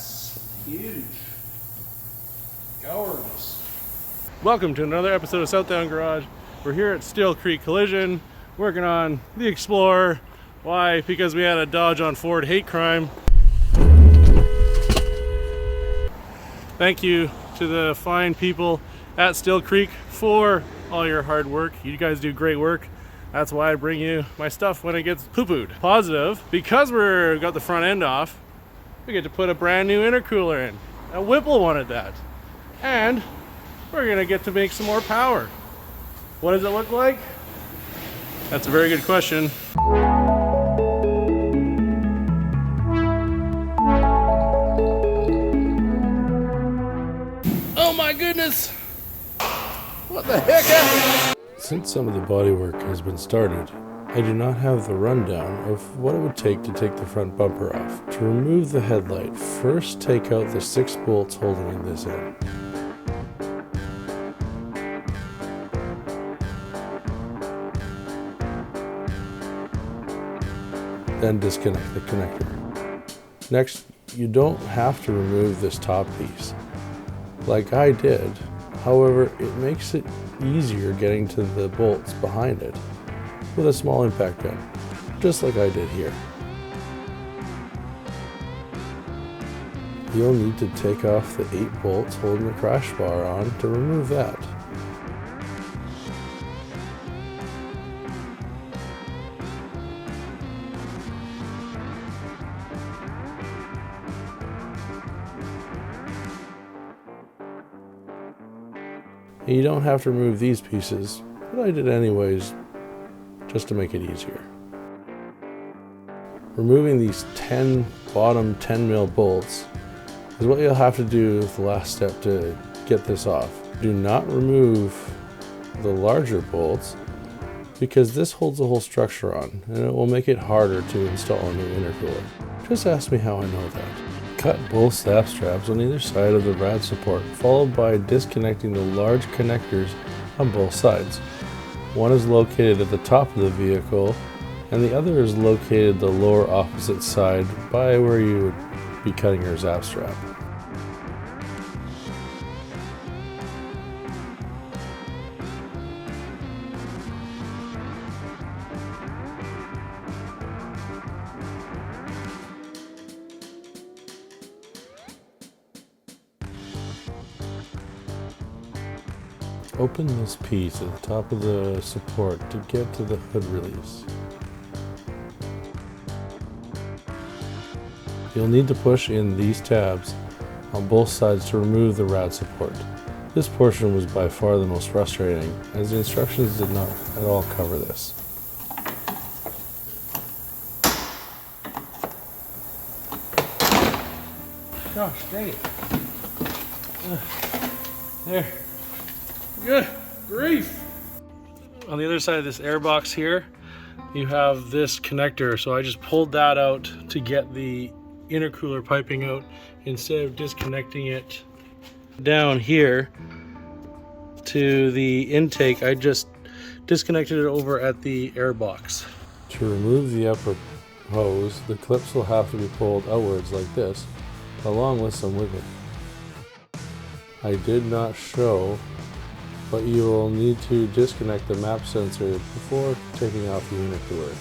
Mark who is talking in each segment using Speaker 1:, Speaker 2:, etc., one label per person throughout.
Speaker 1: Yes, huge. Gorgeous.
Speaker 2: Welcome to another episode of Southdown Garage. We're here at Still Creek Collision, working on the Explorer. Why? Because we had a Dodge on Ford hate crime. Thank you to the fine people at Still Creek for all your hard work. You guys do great work. That's why I bring you my stuff when it gets poo-pooed. Positive, because we've got the front end off, we get to put a brand new intercooler in. And Whipple wanted that. And we're gonna get to make some more power. What does it look like? That's a very good question. Oh my goodness! What the heck?
Speaker 3: Since some of the bodywork has been started, I do not have the rundown of what it would take to take the front bumper off. To remove the headlight, first take out the 6 bolts holding this in. Then disconnect the connector. Next, you don't have to remove this top piece, like I did. However, it makes it easier getting to the bolts behind it with a small impact gun, just like I did here. You'll need to take off the 8 bolts holding the crash bar on to remove that. And you don't have to remove these pieces, but I did anyways, just to make it easier. Removing these bottom 10mm bolts is what you'll have to do as the last step to get this off. Do not remove the larger bolts, because this holds the whole structure on, and it will make it harder to install a new intercooler. Just ask me how I know that. Cut both sap straps on either side of the rad support, followed by disconnecting the large connectors on both sides. One is located at the top of the vehicle, and the other is located the lower opposite side by where you would be cutting your zap strap. Open this piece at the top of the support to get to the hood release. You'll need to push in these tabs on both sides to remove the rad support. This portion was by far the most frustrating, as the instructions did not at all cover this.
Speaker 2: Gosh, dang it. There. Good grief. On the other side of this air box here, you have this connector. So I just pulled that out to get the intercooler piping out instead of disconnecting it down here to the intake. I just disconnected it over at the air box.
Speaker 3: To remove the upper hose, the clips will have to be pulled outwards like this, along with some wiggling. I did not show, but you will need to disconnect the map sensor before taking off the intercooler.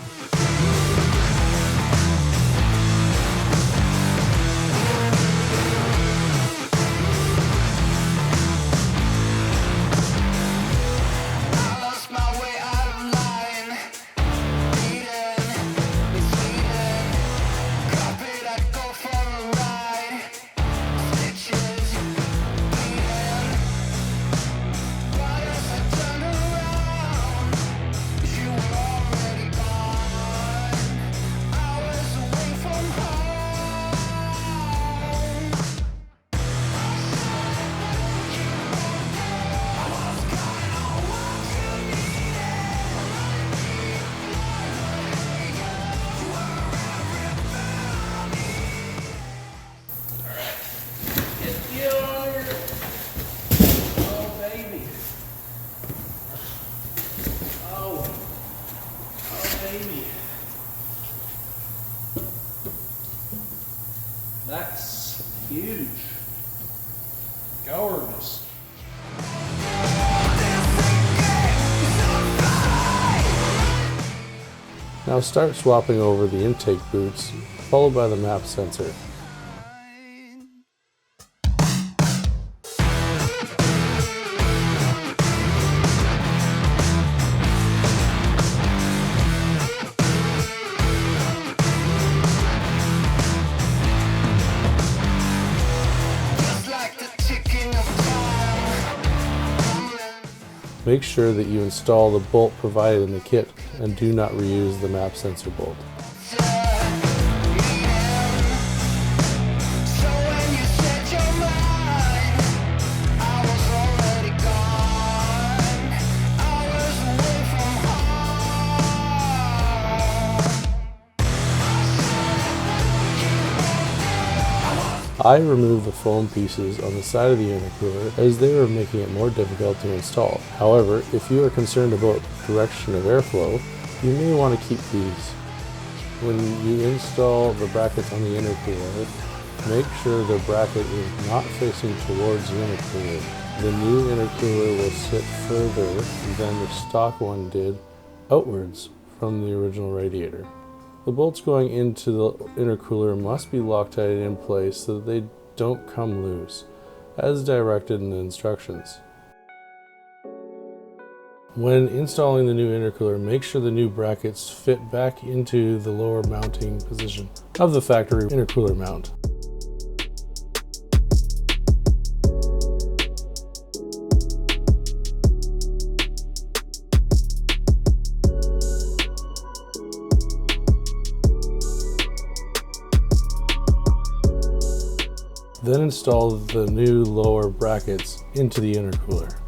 Speaker 2: huge. Gorgeous.
Speaker 3: Now start swapping over the intake boots, followed by the map sensor. Make sure that you install the bolt provided in the kit and do not reuse the map sensor bolt. I removed the foam pieces on the side of the intercooler as they were making it more difficult to install. However, if you are concerned about direction of airflow, you may want to keep these. When you install the brackets on the intercooler, make sure the bracket is not facing towards the intercooler. The new intercooler will sit further than the stock one did outwards from the original radiator. The bolts going into the intercooler must be Loctited in place so that they don't come loose, as directed in the instructions. When installing the new intercooler, make sure the new brackets fit back into the lower mounting position of the factory intercooler mount. Then install the new lower brackets into the intercooler.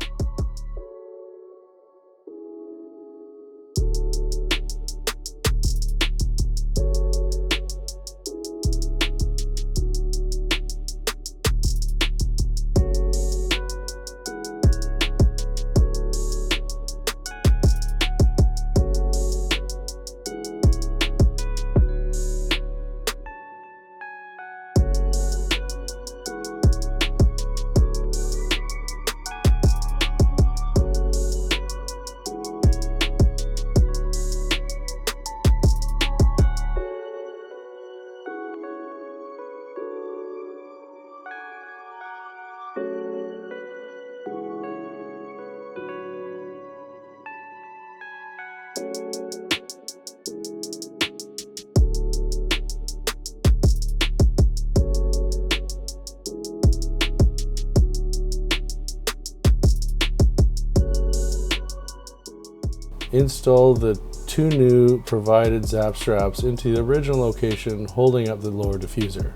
Speaker 3: Install the two new provided zap straps into the original location holding up the lower diffuser.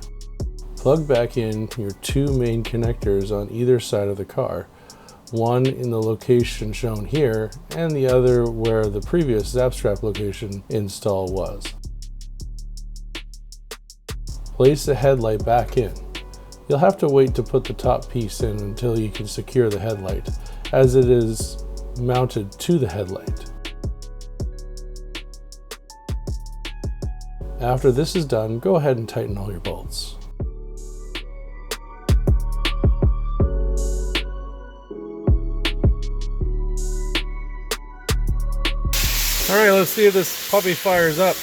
Speaker 3: Plug back in your two main connectors on either side of the car, one in the location shown here and the other where the previous zap strap location install was. Place the headlight back in. You'll have to wait to put the top piece in until you can secure the headlight, as it is mounted to the headlight. After this is done, go ahead and tighten all your bolts.
Speaker 2: All right, let's see if this puppy fires up.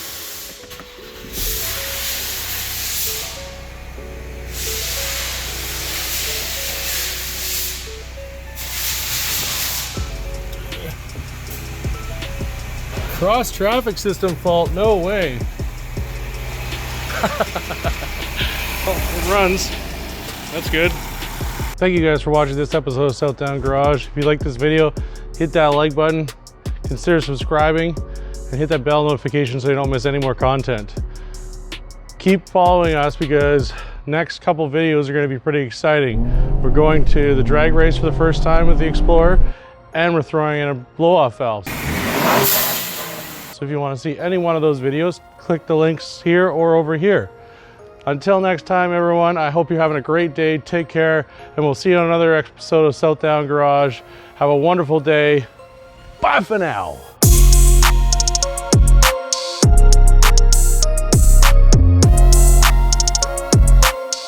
Speaker 2: Cross traffic system fault, no way. Oh, it runs. That's good. Thank you guys for watching this episode of Southdown Garage. If you like this video, hit that like button, consider subscribing, and hit that bell notification so you don't miss any more content. Keep following us because next couple videos are going to be pretty exciting. We're going to the drag race for the first time with the Explorer, and we're throwing in a blow-off valve. So if you want to see any one of those videos, click the links here or over here. Until next time, everyone, I hope you're having a great day. Take care, and we'll see you on another episode of Southdown Garage. Have a wonderful day. Bye for now.